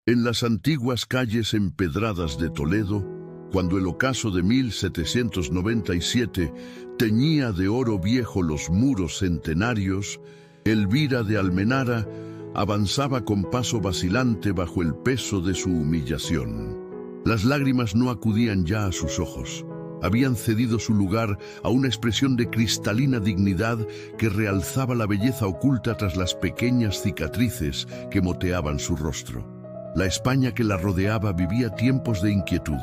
En las antiguas calles empedradas de Toledo, cuando el ocaso de 1797 teñía de oro viejo los muros centenarios, Elvira de Almenara avanzaba con paso vacilante bajo el peso de su humillación. Las lágrimas no acudían ya a sus ojos. Habían cedido su lugar a una expresión de cristalina dignidad que realzaba la belleza oculta tras las pequeñas cicatrices que moteaban su rostro. La España que la rodeaba vivía tiempos de inquietud.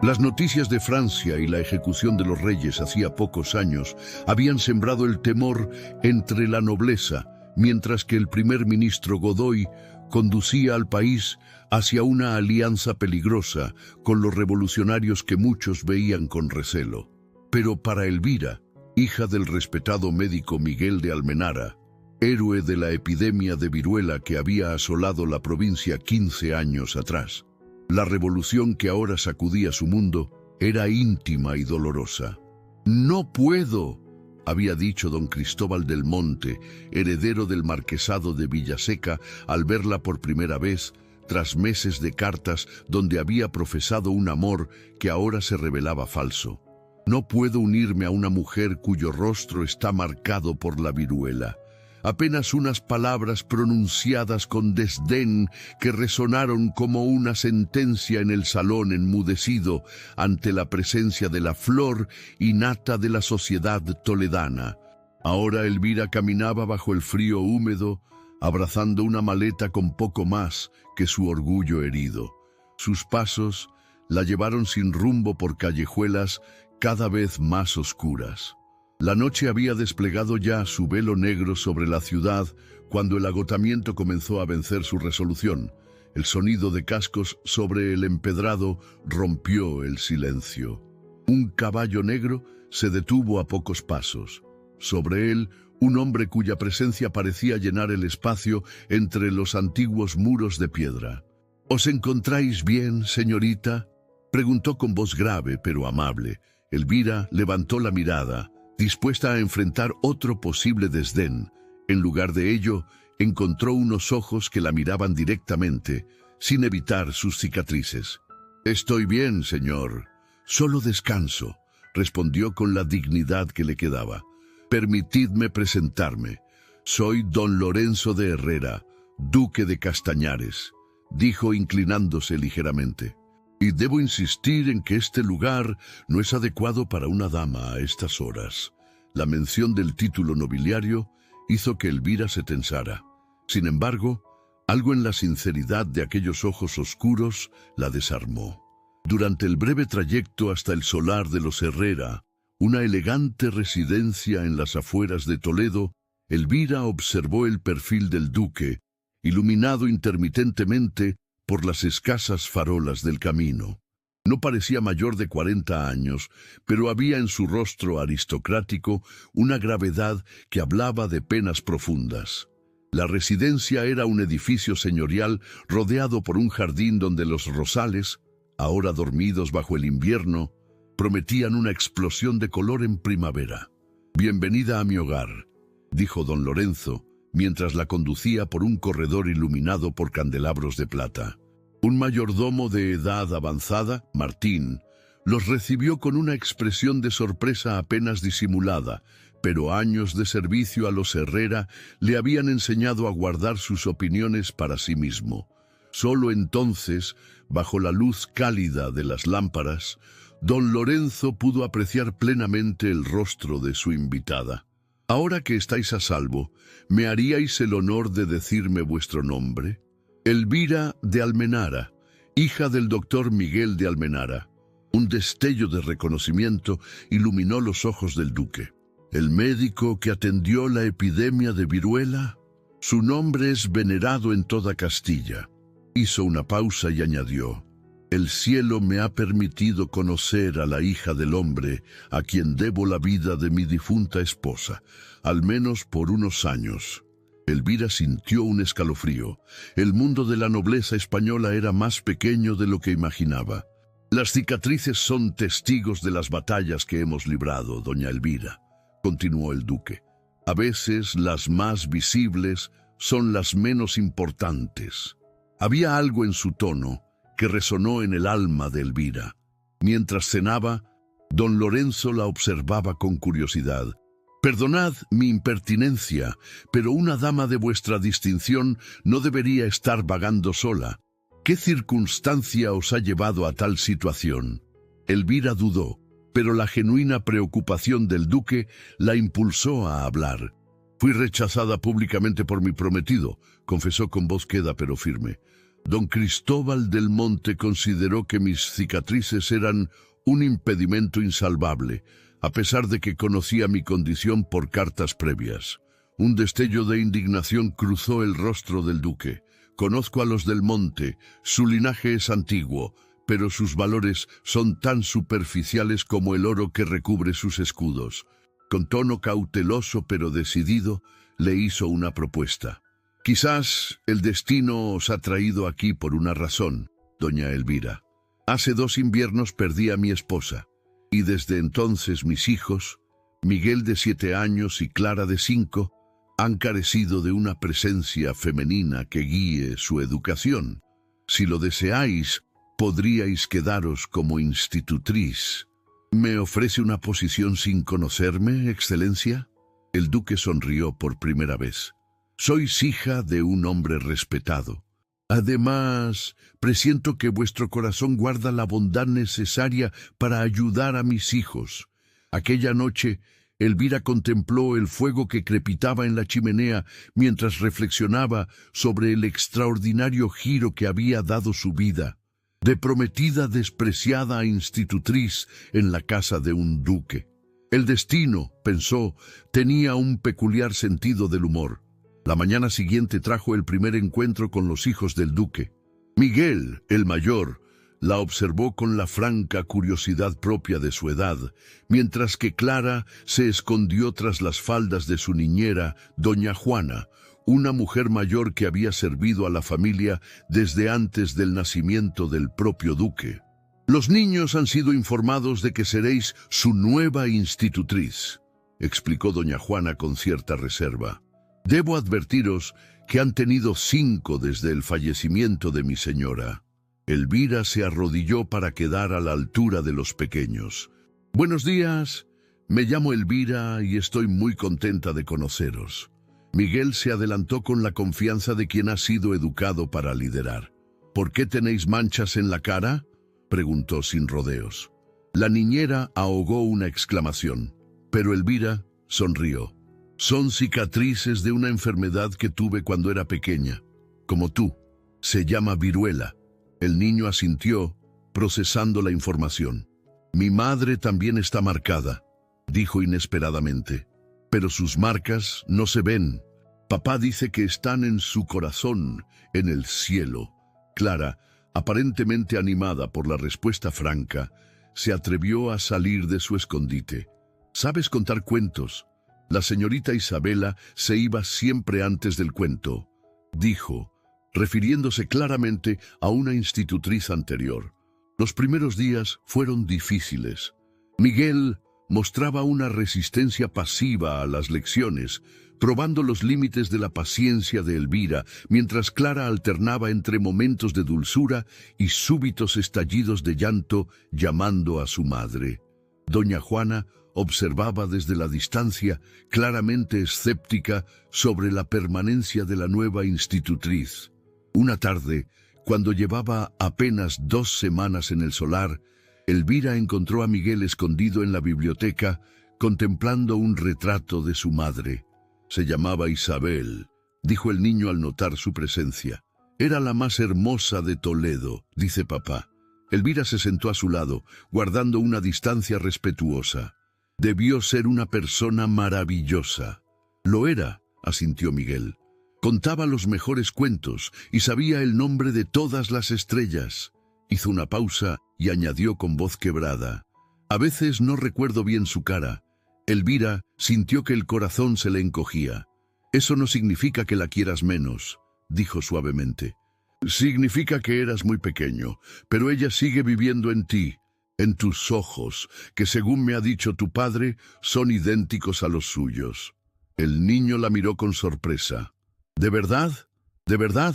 Las noticias de Francia y la ejecución de los reyes hacía pocos años habían sembrado el temor entre la nobleza, mientras que el primer ministro Godoy conducía al país hacia una alianza peligrosa con los revolucionarios que muchos veían con recelo. Pero para Elvira, hija del respetado médico Miguel de Almenara, héroe de la epidemia de viruela que había asolado la provincia 15 años atrás, la revolución que ahora sacudía su mundo era íntima y dolorosa. «No puedo», había dicho don Cristóbal del Monte, heredero del marquesado de Villaseca, al verla por primera vez, tras meses de cartas donde había profesado un amor que ahora se revelaba falso. «No puedo unirme a una mujer cuyo rostro está marcado por la viruela». Apenas unas palabras pronunciadas con desdén que resonaron como una sentencia en el salón enmudecido ante la presencia de la flor innata de la sociedad toledana. Ahora Elvira caminaba bajo el frío húmedo, abrazando una maleta con poco más que su orgullo herido. Sus pasos la llevaron sin rumbo por callejuelas cada vez más oscuras. La noche había desplegado ya su velo negro sobre la ciudad cuando el agotamiento comenzó a vencer su resolución. El sonido de cascos sobre el empedrado rompió el silencio. Un caballo negro se detuvo a pocos pasos. Sobre él, un hombre cuya presencia parecía llenar el espacio entre los antiguos muros de piedra. «¿Os encontráis bien, señorita?», preguntó con voz grave pero amable. Elvira levantó la mirada, dispuesta a enfrentar otro posible desdén. En lugar de ello, encontró unos ojos que la miraban directamente, sin evitar sus cicatrices. «Estoy bien, señor. Solo descanso», respondió con la dignidad que le quedaba. «Permitidme presentarme. Soy don Lorenzo de Herrera, duque de Castañares», dijo inclinándose ligeramente. «Y debo insistir en que este lugar no es adecuado para una dama a estas horas». La mención del título nobiliario hizo que Elvira se tensara. Sin embargo, algo en la sinceridad de aquellos ojos oscuros la desarmó. Durante el breve trayecto hasta el solar de los Herrera, una elegante residencia en las afueras de Toledo, Elvira observó el perfil del duque, iluminado intermitentemente por las escasas farolas del camino. No parecía mayor de 40 años, pero había en su rostro aristocrático una gravedad que hablaba de penas profundas. La residencia era un edificio señorial rodeado por un jardín donde los rosales, ahora dormidos bajo el invierno, prometían una explosión de color en primavera. «Bienvenida a mi hogar», dijo don Lorenzo, mientras la conducía por un corredor iluminado por candelabros de plata. Un mayordomo de edad avanzada, Martín, los recibió con una expresión de sorpresa apenas disimulada, pero años de servicio a los Herrera le habían enseñado a guardar sus opiniones para sí mismo. Solo entonces, bajo la luz cálida de las lámparas, don Lorenzo pudo apreciar plenamente el rostro de su invitada. «Ahora que estáis a salvo, ¿me haríais el honor de decirme vuestro nombre?» «Elvira de Almenara, hija del doctor Miguel de Almenara». Un destello de reconocimiento iluminó los ojos del duque. «¿El médico que atendió la epidemia de viruela? Su nombre es venerado en toda Castilla». Hizo una pausa y añadió: «El cielo me ha permitido conocer a la hija del hombre a quien debo la vida de mi difunta esposa, al menos por unos años». Elvira sintió un escalofrío. El mundo de la nobleza española era más pequeño de lo que imaginaba. «Las cicatrices son testigos de las batallas que hemos librado, doña Elvira», continuó el duque. «A veces las más visibles son las menos importantes». Había algo en su tono que resonó en el alma de Elvira. Mientras cenaba, don Lorenzo la observaba con curiosidad. «Perdonad mi impertinencia, pero una dama de vuestra distinción no debería estar vagando sola. ¿Qué circunstancia os ha llevado a tal situación?» Elvira dudó, pero la genuina preocupación del duque la impulsó a hablar. «Fui rechazada públicamente por mi prometido», confesó con voz queda pero firme. «Don Cristóbal del Monte consideró que mis cicatrices eran un impedimento insalvable, a pesar de que conocía mi condición por cartas previas». Un destello de indignación cruzó el rostro del duque. «Conozco a los del Monte, su linaje es antiguo, pero sus valores son tan superficiales como el oro que recubre sus escudos». Con tono cauteloso pero decidido, le hizo una propuesta. «Quizás el destino os ha traído aquí por una razón, doña Elvira. Hace 2 inviernos perdí a mi esposa, y desde entonces mis hijos, Miguel de 7 años y Clara de 5, han carecido de una presencia femenina que guíe su educación. Si lo deseáis, podríais quedaros como institutriz». «¿Me ofrece una posición sin conocerme, excelencia?» El duque sonrió por primera vez. «Sois hija de un hombre respetado. Además, presiento que vuestro corazón guarda la bondad necesaria para ayudar a mis hijos». Aquella noche, Elvira contempló el fuego que crepitaba en la chimenea mientras reflexionaba sobre el extraordinario giro que había dado su vida. De prometida despreciada a institutriz en la casa de un duque. El destino, pensó, tenía un peculiar sentido del humor. La mañana siguiente trajo el primer encuentro con los hijos del duque. Miguel, el mayor, la observó con la franca curiosidad propia de su edad, mientras que Clara se escondió tras las faldas de su niñera, doña Juana, una mujer mayor que había servido a la familia desde antes del nacimiento del propio duque. «Los niños han sido informados de que seréis su nueva institutriz», explicó doña Juana con cierta reserva. «Debo advertiros que han tenido 5 desde el fallecimiento de mi señora». Elvira se arrodilló para quedar a la altura de los pequeños. «Buenos días, me llamo Elvira y estoy muy contenta de conoceros». Miguel se adelantó con la confianza de quien ha sido educado para liderar. «¿Por qué tenéis manchas en la cara?», preguntó sin rodeos. La niñera ahogó una exclamación, pero Elvira sonrió. «Son cicatrices de una enfermedad que tuve cuando era pequeña, como tú. Se llama viruela». El niño asintió, procesando la información. «Mi madre también está marcada», dijo inesperadamente. «Pero sus marcas no se ven. Papá dice que están en su corazón, en el cielo». Clara, aparentemente animada por la respuesta franca, se atrevió a salir de su escondite. «¿Sabes contar cuentos?». La señorita Isabela se iba siempre antes del cuento, dijo, refiriéndose claramente a una institutriz anterior. Los primeros días fueron difíciles. Miguel mostraba una resistencia pasiva a las lecciones, probando los límites de la paciencia de Elvira, mientras Clara alternaba entre momentos de dulzura y súbitos estallidos de llanto llamando a su madre. Doña Juana observaba desde la distancia, claramente escéptica sobre la permanencia de la nueva institutriz. Una tarde, cuando llevaba apenas 2 semanas en el solar, Elvira encontró a Miguel escondido en la biblioteca, contemplando un retrato de su madre. «Se llamaba Isabel», dijo el niño al notar su presencia. «Era la más hermosa de Toledo», dice papá. Elvira se sentó a su lado, guardando una distancia respetuosa. «Debió ser una persona maravillosa». «Lo era», asintió Miguel. «Contaba los mejores cuentos y sabía el nombre de todas las estrellas». Hizo una pausa y añadió con voz quebrada: «A veces no recuerdo bien su cara». Elvira sintió que el corazón se le encogía. «Eso no significa que la quieras menos», dijo suavemente. «Significa que eras muy pequeño, pero ella sigue viviendo en ti, en tus ojos, que según me ha dicho tu padre, son idénticos a los suyos». El niño la miró con sorpresa. «¿De verdad? ¿De verdad?».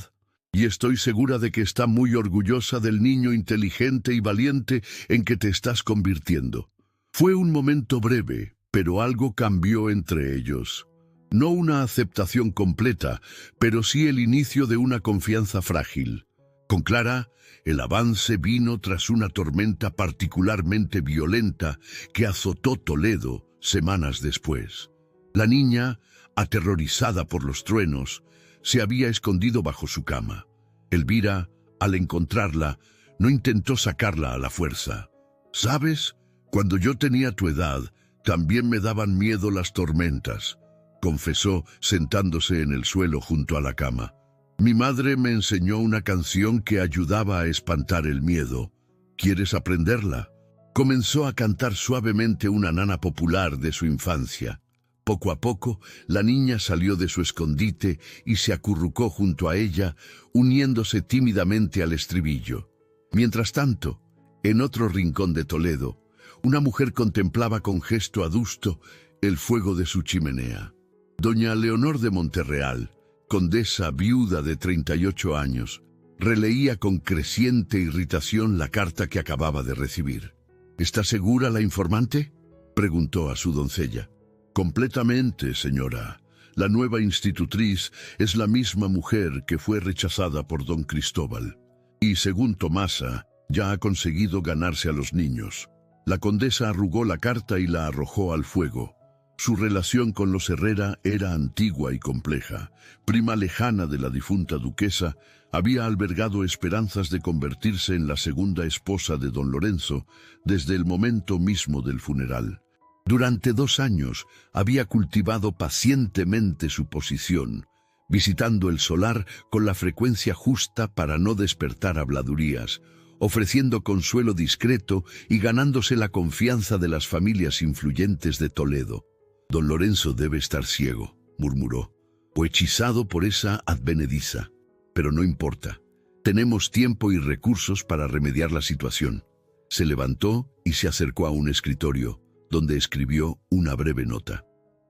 Y estoy segura de que está muy orgullosa del niño inteligente y valiente en que te estás convirtiendo. Fue un momento breve, pero algo cambió entre ellos. No una aceptación completa, pero sí el inicio de una confianza frágil. Con Clara, el avance vino tras una tormenta particularmente violenta que azotó Toledo semanas después. La niña, aterrorizada por los truenos, se había escondido bajo su cama. Elvira, al encontrarla, no intentó sacarla a la fuerza. «¿Sabes? Cuando yo tenía tu edad, también me daban miedo las tormentas», confesó sentándose en el suelo junto a la cama. «Mi madre me enseñó una canción que ayudaba a espantar el miedo. ¿Quieres aprenderla?». Comenzó a cantar suavemente una nana popular de su infancia. Poco a poco, la niña salió de su escondite y se acurrucó junto a ella, uniéndose tímidamente al estribillo. Mientras tanto, en otro rincón de Toledo, una mujer contemplaba con gesto adusto el fuego de su chimenea. Doña Leonor de Monterreal, condesa viuda de 38 años, releía con creciente irritación la carta que acababa de recibir. «¿Está segura la informante?», preguntó a su doncella. «Completamente, señora. La nueva institutriz es la misma mujer que fue rechazada por don Cristóbal. Y según Tomasa, ya ha conseguido ganarse a los niños». La condesa arrugó la carta y la arrojó al fuego. Su relación con los Herrera era antigua y compleja. Prima lejana de la difunta duquesa, había albergado esperanzas de convertirse en la segunda esposa de don Lorenzo desde el momento mismo del funeral. Durante 2 años había cultivado pacientemente su posición, visitando el solar con la frecuencia justa para no despertar habladurías, ofreciendo consuelo discreto y ganándose la confianza de las familias influyentes de Toledo. «Don Lorenzo debe estar ciego», murmuró, «o hechizado por esa advenediza. Pero no importa. Tenemos tiempo y recursos para remediar la situación». Se levantó y se acercó a un escritorio, donde escribió una breve nota.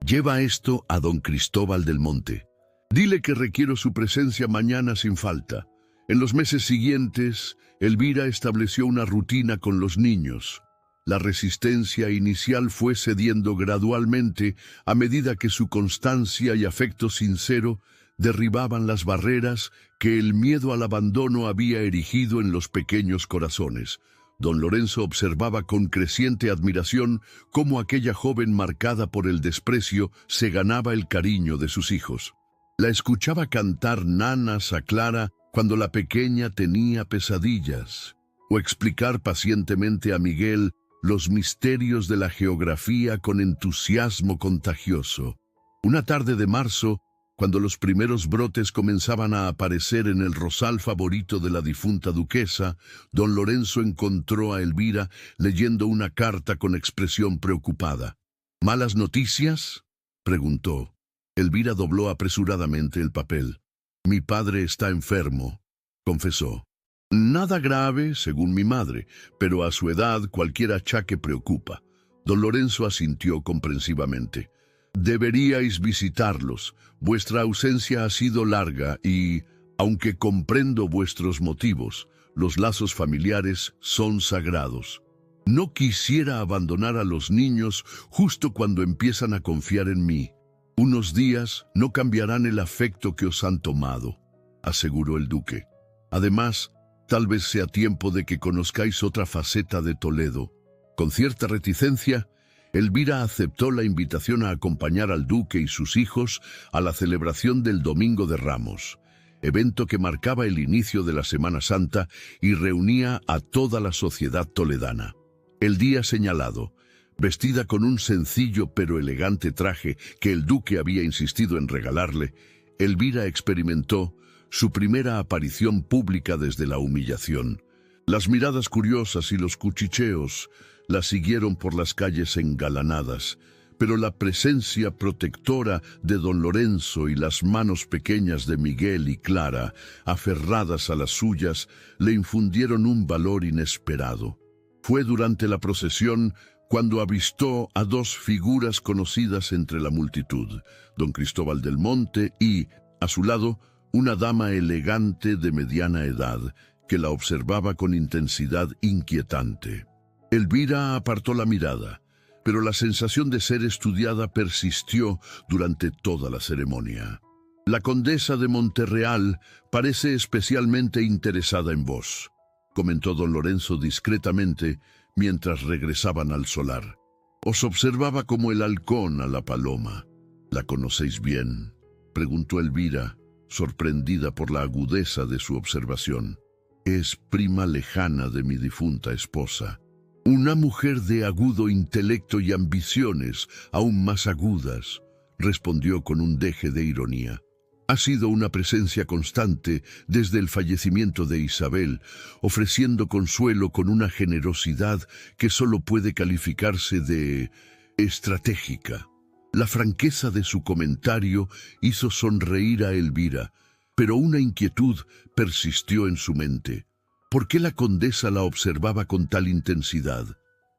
«Lleva esto a don Cristóbal del Monte. Dile que requiero su presencia mañana sin falta». En los meses siguientes, Elvira estableció una rutina con los niños. La resistencia inicial fue cediendo gradualmente a medida que su constancia y afecto sincero derribaban las barreras que el miedo al abandono había erigido en los pequeños corazones. Don Lorenzo observaba con creciente admiración cómo aquella joven marcada por el desprecio se ganaba el cariño de sus hijos. La escuchaba cantar nanas a Clara cuando la pequeña tenía pesadillas, o explicar pacientemente a Miguel los misterios de la geografía con entusiasmo contagioso. Una tarde de marzo, cuando los primeros brotes comenzaban a aparecer en el rosal favorito de la difunta duquesa, don Lorenzo encontró a Elvira leyendo una carta con expresión preocupada. «¿Malas noticias?», preguntó. Elvira dobló apresuradamente el papel. «Mi padre está enfermo», confesó. «Nada grave, según mi madre, pero a su edad cualquier achaque preocupa». Don Lorenzo asintió comprensivamente. «Deberíais visitarlos. Vuestra ausencia ha sido larga y, aunque comprendo vuestros motivos, los lazos familiares son sagrados. No quisiera abandonar a los niños justo cuando empiezan a confiar en mí. Unos días no cambiarán el afecto que os han tomado», aseguró el duque. «Además, tal vez sea tiempo de que conozcáis otra faceta de Toledo». Con cierta reticencia, Elvira aceptó la invitación a acompañar al duque y sus hijos a la celebración del Domingo de Ramos, evento que marcaba el inicio de la Semana Santa y reunía a toda la sociedad toledana. El día señalado, vestida con un sencillo pero elegante traje que el duque había insistido en regalarle, Elvira experimentó su primera aparición pública desde la humillación. Las miradas curiosas y los cuchicheos la siguieron por las calles engalanadas, pero la presencia protectora de don Lorenzo y las manos pequeñas de Miguel y Clara, aferradas a las suyas, le infundieron un valor inesperado. Fue durante la procesión cuando avistó a 2 figuras conocidas entre la multitud, don Cristóbal del Monte y, a su lado, una dama elegante de mediana edad que la observaba con intensidad inquietante. Elvira apartó la mirada, pero la sensación de ser estudiada persistió durante toda la ceremonia. La condesa de Monterreal parece especialmente interesada en vos, comentó don Lorenzo discretamente mientras regresaban al solar. Os observaba como el halcón a la paloma. ¿La conocéis bien?, preguntó Elvira, sorprendida por la agudeza de su observación. Es prima lejana de mi difunta esposa. Una mujer de agudo intelecto y ambiciones aún más agudas, respondió con un deje de ironía. Ha sido una presencia constante desde el fallecimiento de Isabel, ofreciendo consuelo con una generosidad que solo puede calificarse de estratégica. La franqueza de su comentario hizo sonreír a Elvira, pero una inquietud persistió en su mente. ¿Por qué la condesa la observaba con tal intensidad?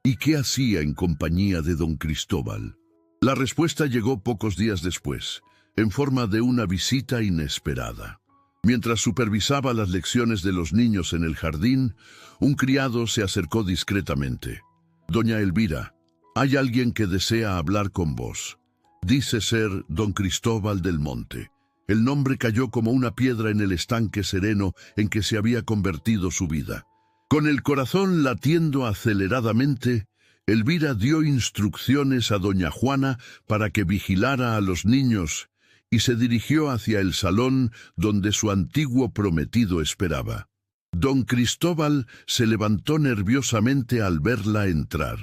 ¿Y qué hacía en compañía de don Cristóbal? La respuesta llegó pocos días después, en forma de una visita inesperada. Mientras supervisaba las lecciones de los niños en el jardín, un criado se acercó discretamente. «Doña Elvira, hay alguien que desea hablar con vos. Dice ser don Cristóbal del Monte». El nombre cayó como una piedra en el estanque sereno en que se había convertido su vida. Con el corazón latiendo aceleradamente, Elvira dio instrucciones a doña Juana para que vigilara a los niños y se dirigió hacia el salón donde su antiguo prometido esperaba. Don Cristóbal se levantó nerviosamente al verla entrar.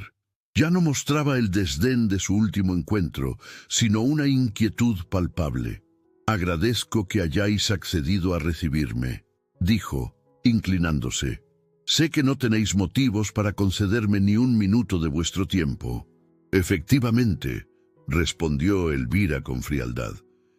Ya no mostraba el desdén de su último encuentro, sino una inquietud palpable. «Agradezco que hayáis accedido a recibirme», dijo, inclinándose. «Sé que no tenéis motivos para concederme ni un minuto de vuestro tiempo». «Efectivamente», respondió Elvira con frialdad.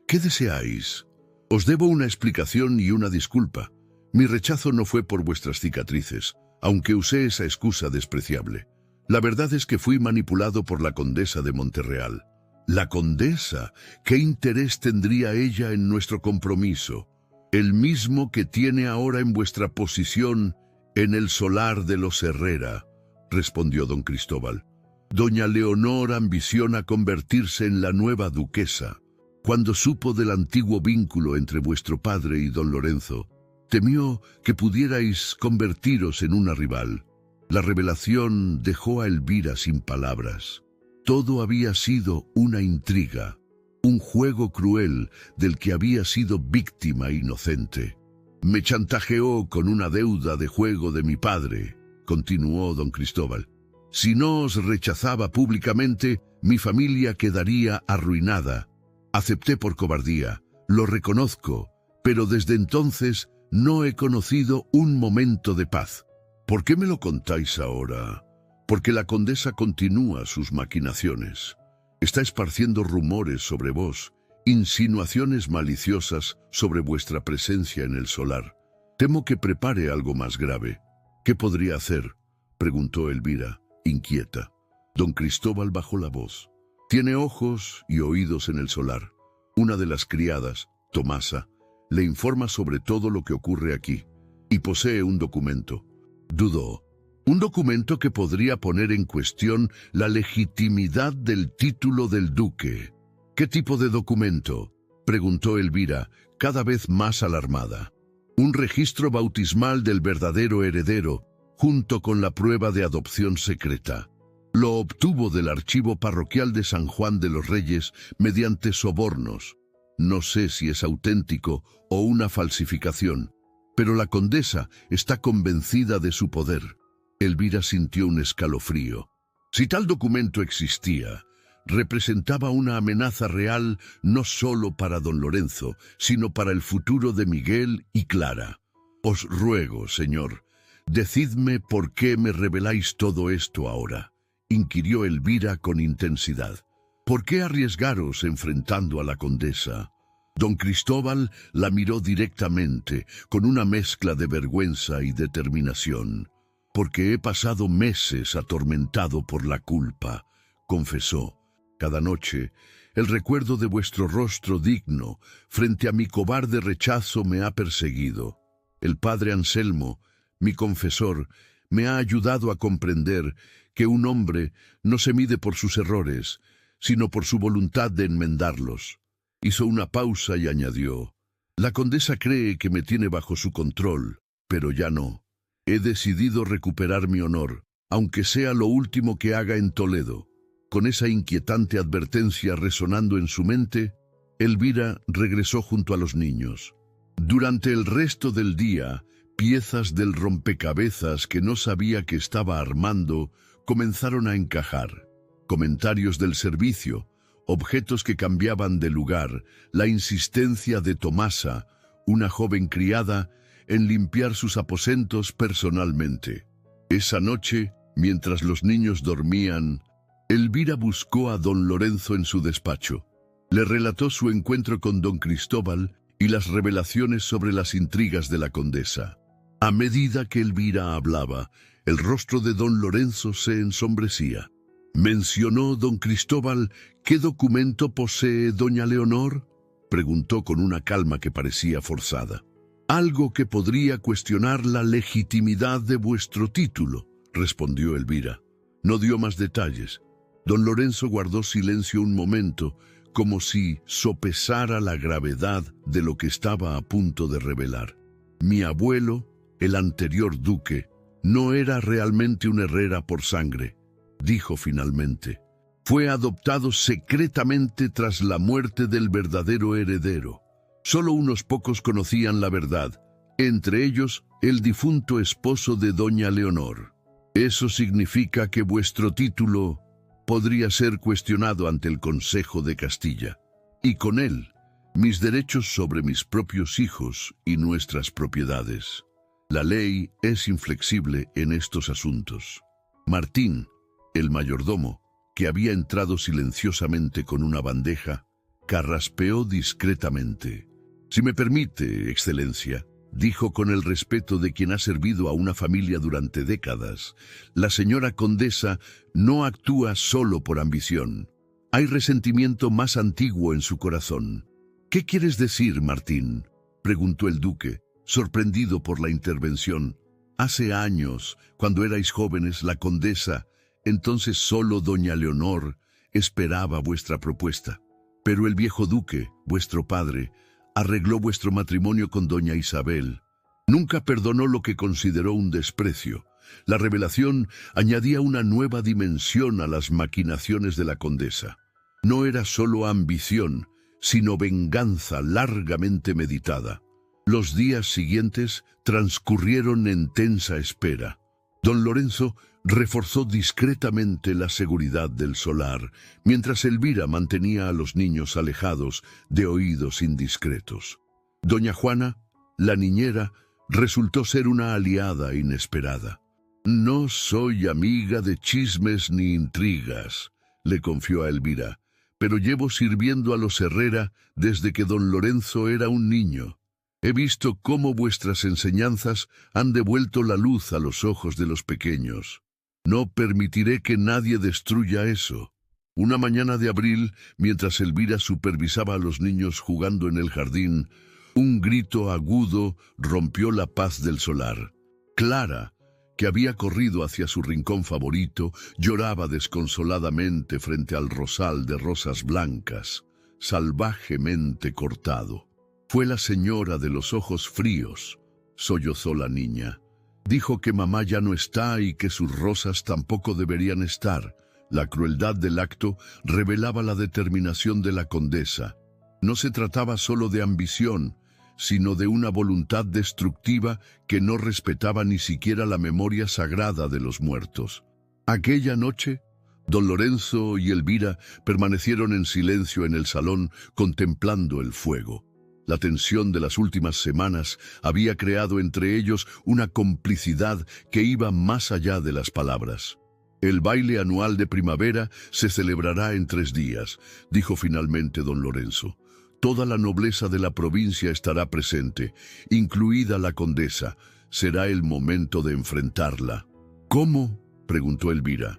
«¿Qué deseáis? Os debo una explicación y una disculpa. Mi rechazo no fue por vuestras cicatrices, aunque usé esa excusa despreciable. La verdad es que fui manipulado por la condesa de Monterreal». «¿La condesa? ¿Qué interés tendría ella en nuestro compromiso? El mismo que tiene ahora en vuestra posición en el solar de los Herrera», respondió don Cristóbal. «Doña Leonor ambiciona convertirse en la nueva duquesa. Cuando supo del antiguo vínculo entre vuestro padre y don Lorenzo, temió que pudierais convertiros en una rival. La revelación dejó a Elvira sin palabras. Todo había sido una intriga, un juego cruel del que había sido víctima inocente. Me chantajeó con una deuda de juego de mi padre», continuó don Cristóbal. «Si no os rechazaba públicamente, mi familia quedaría arruinada. Acepté por cobardía, lo reconozco, pero desde entonces no he conocido un momento de paz». «¿Por qué me lo contáis ahora?» «Porque la condesa continúa sus maquinaciones. Está esparciendo rumores sobre vos, insinuaciones maliciosas sobre vuestra presencia en el solar. Temo que prepare algo más grave». «¿Qué podría hacer?», preguntó Elvira, inquieta. Don Cristóbal bajó la voz. «Tiene ojos y oídos en el solar. Una de las criadas, Tomasa, le informa sobre todo lo que ocurre aquí, y posee un documento». Dudó. «Un documento que podría poner en cuestión la legitimidad del título del duque». «¿Qué tipo de documento?», preguntó Elvira, cada vez más alarmada. «Un registro bautismal del verdadero heredero, junto con la prueba de adopción secreta. Lo obtuvo del archivo parroquial de San Juan de los Reyes mediante sobornos. No sé si es auténtico o una falsificación, pero la condesa está convencida de su poder». Elvira sintió un escalofrío. Si tal documento existía, representaba una amenaza real no solo para don Lorenzo, sino para el futuro de Miguel y Clara. «Os ruego, señor, decidme por qué me reveláis todo esto ahora», inquirió Elvira con intensidad. «¿Por qué arriesgaros enfrentando a la condesa?». Don Cristóbal la miró directamente, con una mezcla de vergüenza y determinación. «Porque he pasado meses atormentado por la culpa», confesó. «Cada noche El recuerdo de vuestro rostro digno, frente a mi cobarde rechazo, me ha perseguido. El padre Anselmo, mi confesor, me ha ayudado a comprender que un hombre no se mide por sus errores, sino por su voluntad de enmendarlos. Hizo una pausa y añadió: la condesa cree que me tiene bajo su control, pero ya no. He decidido recuperar mi honor, aunque sea lo último que haga en Toledo. Con esa inquietante advertencia resonando en su mente, Elvira regresó junto a los niños. Durante el resto del día, piezas del rompecabezas que no sabía que estaba armando comenzaron a encajar. Comentarios del servicio, objetos que cambiaban de lugar, la insistencia de Tomasa, una joven criada, en limpiar sus aposentos personalmente. Esa noche, mientras los niños dormían, Elvira buscó a don Lorenzo en su despacho. Le relató su encuentro con don Cristóbal y las revelaciones sobre las intrigas de la condesa. A medida que Elvira hablaba, el rostro de don Lorenzo se ensombrecía. ¿Mencionó don Cristóbal qué documento posee doña Leonor?, preguntó con una calma que parecía forzada. Algo que podría cuestionar la legitimidad de vuestro título, respondió Elvira. No dio más detalles. Don Lorenzo guardó silencio un momento, como si sopesara la gravedad de lo que estaba a punto de revelar. Mi abuelo, el anterior duque, no era realmente un Herrera por sangre, dijo finalmente. Fue adoptado secretamente tras la muerte del verdadero heredero. Solo unos pocos conocían la verdad, entre ellos el difunto esposo de doña Leonor. Eso significa que vuestro título podría ser cuestionado ante el Consejo de Castilla, y con él, mis derechos sobre mis propios hijos y nuestras propiedades. La ley es inflexible en estos asuntos. Martín, el mayordomo, que había entrado silenciosamente con una bandeja, carraspeó discretamente. «Si me permite, Excelencia», dijo con el respeto de quien ha servido a una familia durante décadas, «la señora condesa no actúa solo por ambición. Hay resentimiento más antiguo en su corazón». «¿Qué quieres decir, Martín?», preguntó el duque, sorprendido por la intervención. «Hace años, cuando erais jóvenes, la condesa, entonces solo doña Leonor, esperaba vuestra propuesta. Pero el viejo duque, vuestro padre, arregló vuestro matrimonio con doña Isabel. Nunca perdonó lo que consideró un desprecio. La revelación añadía una nueva dimensión a las maquinaciones de la condesa. No era solo ambición, sino venganza largamente meditada. Los días siguientes transcurrieron en tensa espera. Don Lorenzo reforzó discretamente la seguridad del solar, mientras Elvira mantenía a los niños alejados de oídos indiscretos. Doña Juana, la niñera, resultó ser una aliada inesperada. «No soy amiga de chismes ni intrigas», le confió a Elvira, «pero llevo sirviendo a los Herrera desde que don Lorenzo era un niño. He visto cómo vuestras enseñanzas han devuelto la luz a los ojos de los pequeños. No permitiré que nadie destruya eso». Una mañana de abril, mientras Elvira supervisaba a los niños jugando en el jardín, un grito agudo rompió la paz del solar. Clara, que había corrido hacia su rincón favorito, lloraba desconsoladamente frente al rosal de rosas blancas, salvajemente cortado. «Fue la señora de los ojos fríos», sollozó la niña. «Dijo que mamá ya no está y que sus rosas tampoco deberían estar». La crueldad del acto revelaba la determinación de la condesa. No se trataba solo de ambición, sino de una voluntad destructiva que no respetaba ni siquiera la memoria sagrada de los muertos. Aquella noche, don Lorenzo y Elvira permanecieron en silencio en el salón contemplando el fuego. La tensión de las últimas semanas había creado entre ellos una complicidad que iba más allá de las palabras. «El baile anual de primavera se celebrará en 3 días», dijo finalmente don Lorenzo. «Toda la nobleza de la provincia estará presente, incluida la condesa. Será el momento de enfrentarla». «¿Cómo?», preguntó Elvira.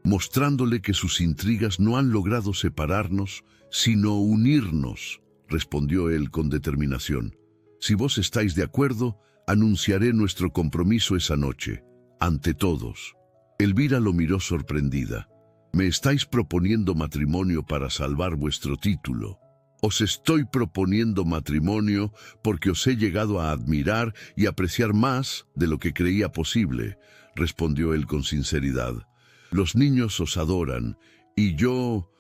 mostrándole que sus intrigas no han logrado separarnos, sino unirnos, respondió él con determinación. Si vos estáis de acuerdo, anunciaré nuestro compromiso esa noche, ante todos. Elvira lo miró sorprendida. ¿Me estáis proponiendo matrimonio para salvar vuestro título? Os estoy proponiendo matrimonio porque os he llegado a admirar y apreciar más de lo que creía posible, respondió él con sinceridad. Los niños os adoran, y yo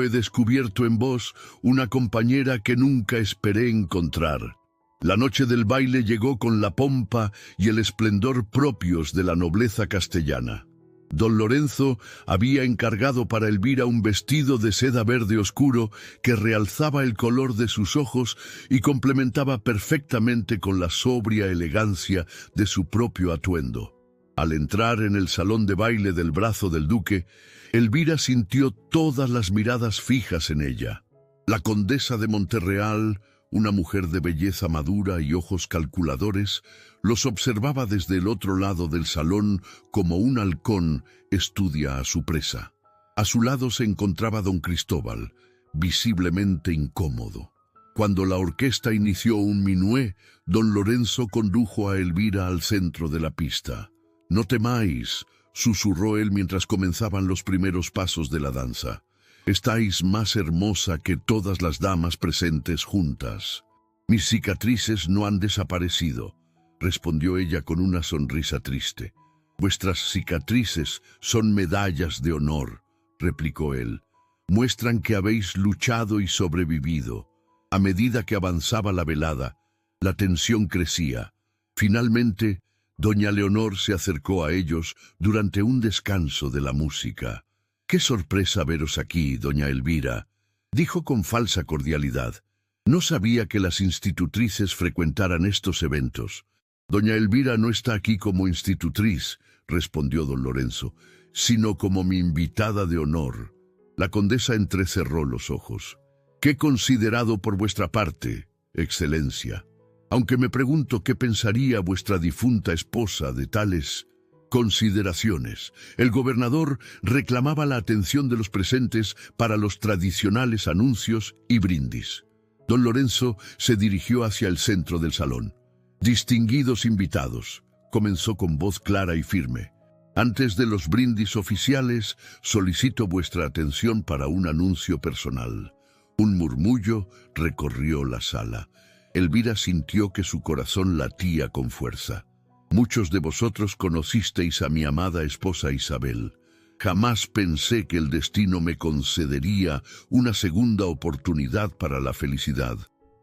he descubierto en vos una compañera que nunca esperé encontrar. La noche del baile llegó con la pompa y el esplendor propios de la nobleza castellana. Don Lorenzo había encargado para Elvira un vestido de seda verde oscuro que realzaba el color de sus ojos y complementaba perfectamente con la sobria elegancia de su propio atuendo. Al entrar en el salón de baile del brazo del duque, Elvira sintió todas las miradas fijas en ella. La condesa de Monterreal, una mujer de belleza madura y ojos calculadores, los observaba desde el otro lado del salón como un halcón estudia a su presa. A su lado se encontraba don Cristóbal, visiblemente incómodo. Cuando la orquesta inició un minué, don Lorenzo condujo a Elvira al centro de la pista. «No temáis», susurró él mientras comenzaban los primeros pasos de la danza. «Estáis más hermosa que todas las damas presentes juntas». «Mis cicatrices no han desaparecido», respondió ella con una sonrisa triste. «Vuestras cicatrices son medallas de honor», replicó él. «Muestran que habéis luchado y sobrevivido». A medida que avanzaba la velada, la tensión crecía. Finalmente, doña Leonor se acercó a ellos durante un descanso de la música. «Qué sorpresa veros aquí, doña Elvira», dijo con falsa cordialidad. «No sabía que las institutrices frecuentaran estos eventos». «Doña Elvira no está aquí como institutriz», respondió don Lorenzo, «sino como mi invitada de honor». La condesa entrecerró los ojos. «Qué considerado por vuestra parte, excelencia. Aunque me pregunto qué pensaría vuestra difunta esposa de tales consideraciones». El gobernador reclamaba la atención de los presentes para los tradicionales anuncios y brindis. Don Lorenzo se dirigió hacia el centro del salón. «Distinguidos invitados», comenzó con voz clara y firme. «Antes de los brindis oficiales, solicito vuestra atención para un anuncio personal». Un murmullo recorrió la sala. Elvira sintió que su corazón latía con fuerza. «Muchos de vosotros conocisteis a mi amada esposa Isabel. Jamás pensé que el destino me concedería una segunda oportunidad para la felicidad».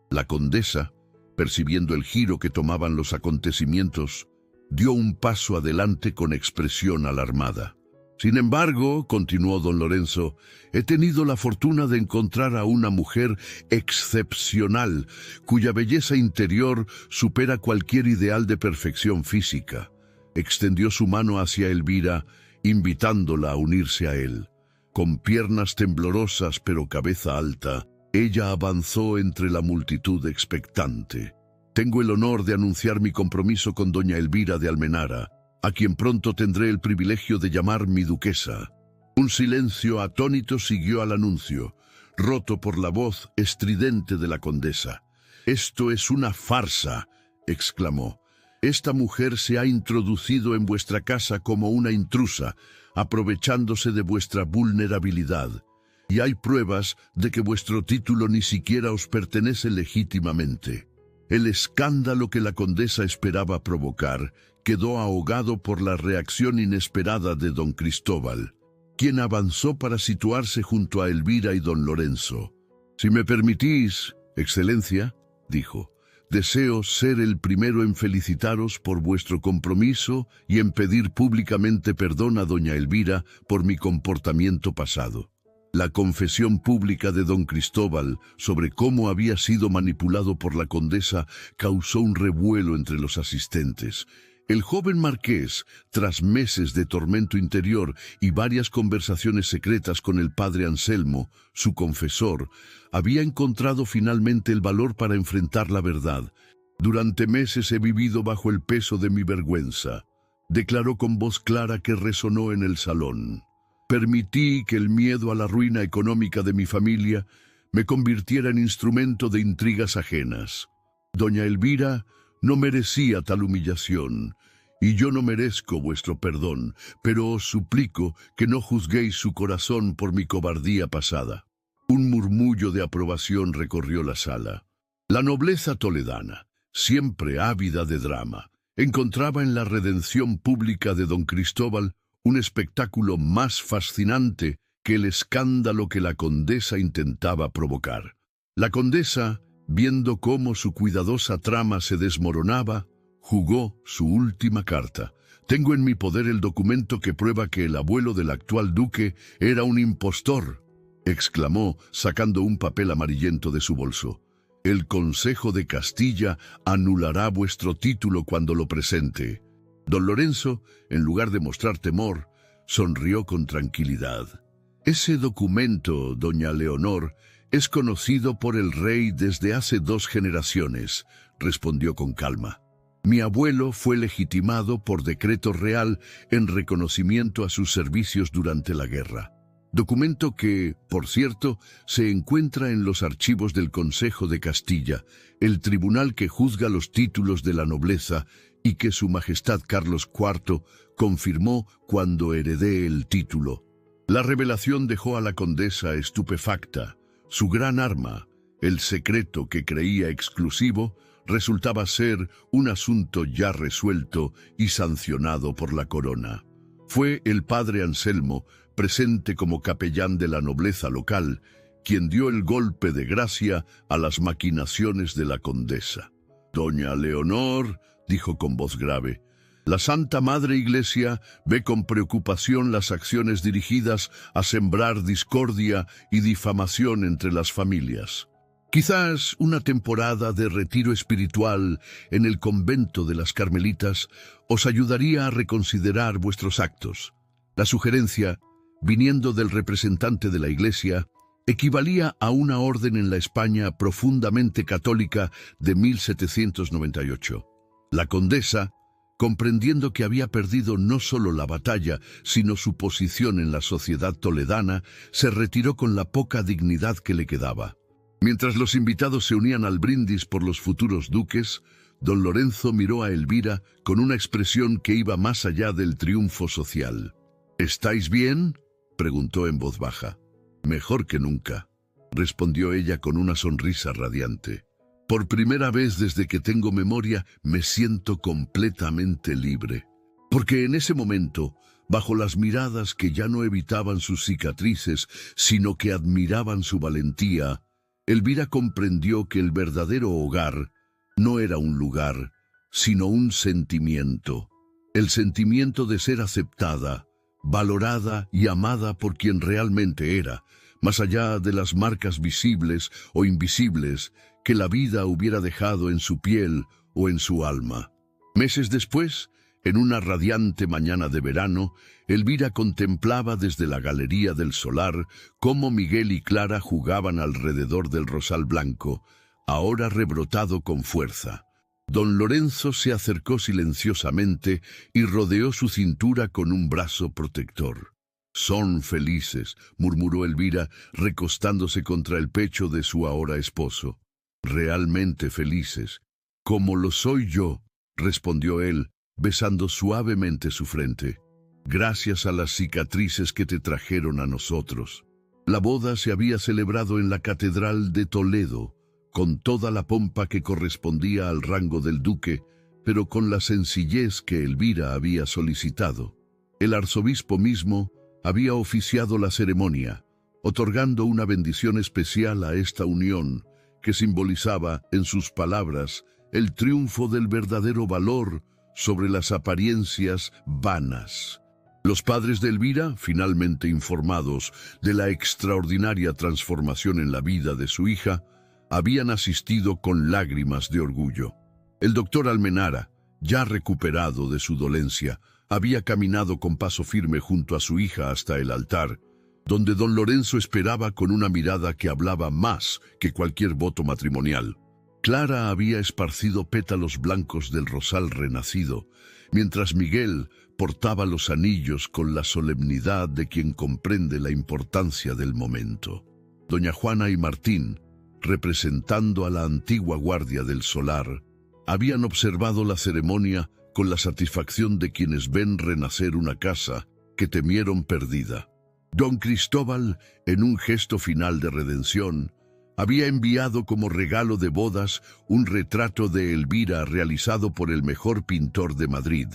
La condesa, percibiendo el giro que tomaban los acontecimientos, dio un paso adelante con expresión alarmada. «Sin embargo», continuó don Lorenzo, «he tenido la fortuna de encontrar a una mujer excepcional, cuya belleza interior supera cualquier ideal de perfección física». Extendió su mano hacia Elvira, invitándola a unirse a él. Con piernas temblorosas pero cabeza alta, ella avanzó entre la multitud expectante. «Tengo el honor de anunciar mi compromiso con doña Elvira de Almenara, a quien pronto tendré el privilegio de llamar mi duquesa». Un silencio atónito siguió al anuncio, roto por la voz estridente de la condesa. «Esto es una farsa», exclamó. «Esta mujer se ha introducido en vuestra casa como una intrusa, aprovechándose de vuestra vulnerabilidad. Y hay pruebas de que vuestro título ni siquiera os pertenece legítimamente». El escándalo que la condesa esperaba provocar quedó ahogado por la reacción inesperada de don Cristóbal, quien avanzó para situarse junto a Elvira y don Lorenzo. «Si me permitís, excelencia», dijo, «deseo ser el primero en felicitaros por vuestro compromiso y en pedir públicamente perdón a doña Elvira por mi comportamiento pasado». La confesión pública de don Cristóbal sobre cómo había sido manipulado por la condesa causó un revuelo entre los asistentes. El joven marqués, tras meses de tormento interior y varias conversaciones secretas con el padre Anselmo, su confesor, había encontrado finalmente el valor para enfrentar la verdad. «Durante meses he vivido bajo el peso de mi vergüenza», declaró con voz clara que resonó en el salón. Permití que el miedo a la ruina económica de mi familia me convirtiera en instrumento de intrigas ajenas. Doña Elvira no merecía tal humillación, y yo no merezco vuestro perdón, pero os suplico que no juzguéis su corazón por mi cobardía pasada. Un murmullo de aprobación recorrió la sala. La nobleza toledana, siempre ávida de drama, encontraba en la redención pública de don Cristóbal un espectáculo más fascinante que el escándalo que la condesa intentaba provocar. La condesa, viendo cómo su cuidadosa trama se desmoronaba, jugó su última carta. Tengo en mi poder el documento que prueba que el abuelo del actual duque era un impostor, exclamó, sacando un papel amarillento de su bolso. El Consejo de Castilla anulará vuestro título cuando lo presente. Don Lorenzo, en lugar de mostrar temor, sonrió con tranquilidad. Ese documento, doña Leonor, es conocido por el rey desde hace 2 generaciones, respondió con calma. Mi abuelo fue legitimado por decreto real en reconocimiento a sus servicios durante la guerra. Documento que, por cierto, se encuentra en los archivos del Consejo de Castilla, el tribunal que juzga los títulos de la nobleza y que Su Majestad Carlos IV confirmó cuando heredé el título. La revelación dejó a la condesa estupefacta. Su gran arma, el secreto que creía exclusivo, resultaba ser un asunto ya resuelto y sancionado por la corona. Fue el padre Anselmo, presente como capellán de la nobleza local, quien dio el golpe de gracia a las maquinaciones de la condesa. Doña Leonor, dijo con voz grave, la Santa Madre Iglesia ve con preocupación las acciones dirigidas a sembrar discordia y difamación entre las familias. Quizás una temporada de retiro espiritual en el convento de las Carmelitas os ayudaría a reconsiderar vuestros actos. La sugerencia, viniendo del representante de la Iglesia, equivalía a una orden en la España profundamente católica de 1798. La condesa, comprendiendo que había perdido no solo la batalla, sino su posición en la sociedad toledana, se retiró con la poca dignidad que le quedaba. Mientras los invitados se unían al brindis por los futuros duques, don Lorenzo miró a Elvira con una expresión que iba más allá del triunfo social. ¿Estáis bien?, preguntó en voz baja. Mejor que nunca, respondió ella con una sonrisa radiante. Por primera vez desde que tengo memoria me siento completamente libre. Porque en ese momento, bajo las miradas que ya no evitaban sus cicatrices, sino que admiraban su valentía, Elvira comprendió que el verdadero hogar no era un lugar, sino un sentimiento. El sentimiento de ser aceptada, valorada y amada por quien realmente era, más allá de las marcas visibles o invisibles que la vida hubiera dejado en su piel o en su alma. Meses después, en una radiante mañana de verano, Elvira contemplaba desde la galería del solar cómo Miguel y Clara jugaban alrededor del rosal blanco, ahora rebrotado con fuerza. Don Lorenzo se acercó silenciosamente y rodeó su cintura con un brazo protector. «Son felices», murmuró Elvira, recostándose contra el pecho de su ahora esposo. «Realmente felices». «Como lo soy yo», respondió él, besando suavemente su frente. «Gracias a las cicatrices que te trajeron a nosotros». La boda se había celebrado en la Catedral de Toledo, con toda la pompa que correspondía al rango del duque, pero con la sencillez que Elvira había solicitado. El arzobispo mismo había oficiado la ceremonia, otorgando una bendición especial a esta unión, que simbolizaba, en sus palabras, el triunfo del verdadero valor sobre las apariencias vanas. Los padres de Elvira, finalmente informados de la extraordinaria transformación en la vida de su hija, habían asistido con lágrimas de orgullo. El doctor Almenara, ya recuperado de su dolencia, había caminado con paso firme junto a su hija hasta el altar, donde don Lorenzo esperaba con una mirada que hablaba más que cualquier voto matrimonial. Clara había esparcido pétalos blancos del rosal renacido, mientras Miguel, portaba los anillos con la solemnidad de quien comprende la importancia del momento. Doña Juana y Martín, representando a la antigua guardia del solar, habían observado la ceremonia con la satisfacción de quienes ven renacer una casa que temieron perdida. Don Cristóbal, en un gesto final de redención, había enviado como regalo de bodas un retrato de Elvira realizado por el mejor pintor de Madrid,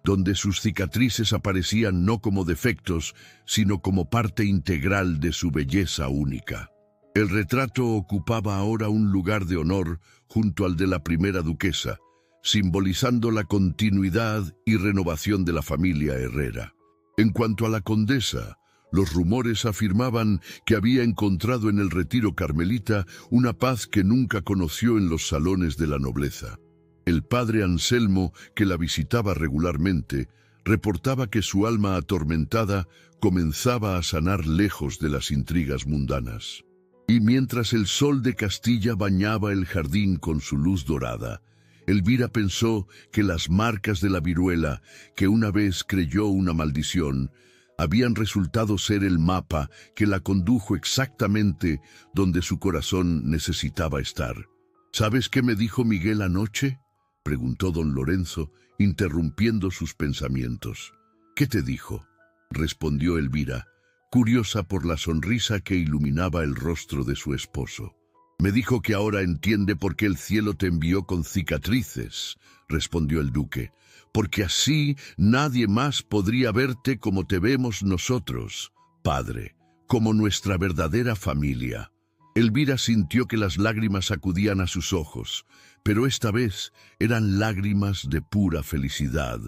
donde sus cicatrices aparecían no como defectos, sino como parte integral de su belleza única. El retrato ocupaba ahora un lugar de honor junto al de la primera duquesa, simbolizando la continuidad y renovación de la familia Herrera. En cuanto a la condesa, los rumores afirmaban que había encontrado en el retiro carmelita una paz que nunca conoció en los salones de la nobleza. El padre Anselmo, que la visitaba regularmente, reportaba que su alma atormentada comenzaba a sanar lejos de las intrigas mundanas. Y mientras el sol de Castilla bañaba el jardín con su luz dorada, Elvira pensó que las marcas de la viruela, que una vez creyó una maldición, habían resultado ser el mapa que la condujo exactamente donde su corazón necesitaba estar. ¿Sabes qué me dijo Miguel anoche?, preguntó don Lorenzo, interrumpiendo sus pensamientos. ¿Qué te dijo?, respondió Elvira, curiosa por la sonrisa que iluminaba el rostro de su esposo. Me dijo que ahora entiende por qué el cielo te envió con cicatrices, respondió el duque, porque así nadie más podría verte como te vemos nosotros, padre, como nuestra verdadera familia. Elvira sintió que las lágrimas acudían a sus ojos, pero esta vez eran lágrimas de pura felicidad.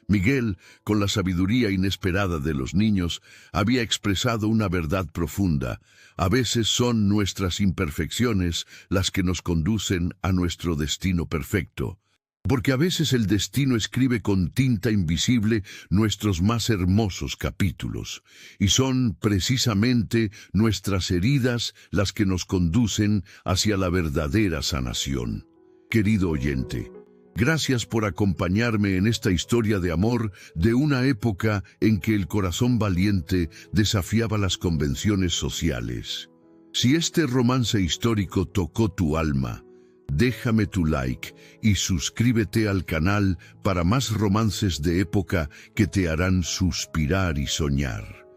Miguel, con la sabiduría inesperada de los niños, había expresado una verdad profunda. A veces son nuestras imperfecciones las que nos conducen a nuestro destino perfecto. Porque a veces el destino escribe con tinta invisible nuestros más hermosos capítulos, y son precisamente nuestras heridas las que nos conducen hacia la verdadera sanación. Querido oyente, gracias por acompañarme en esta historia de amor de una época en que el corazón valiente desafiaba las convenciones sociales. Si este romance histórico tocó tu alma, déjame tu like y suscríbete al canal para más romances de época que te harán suspirar y soñar.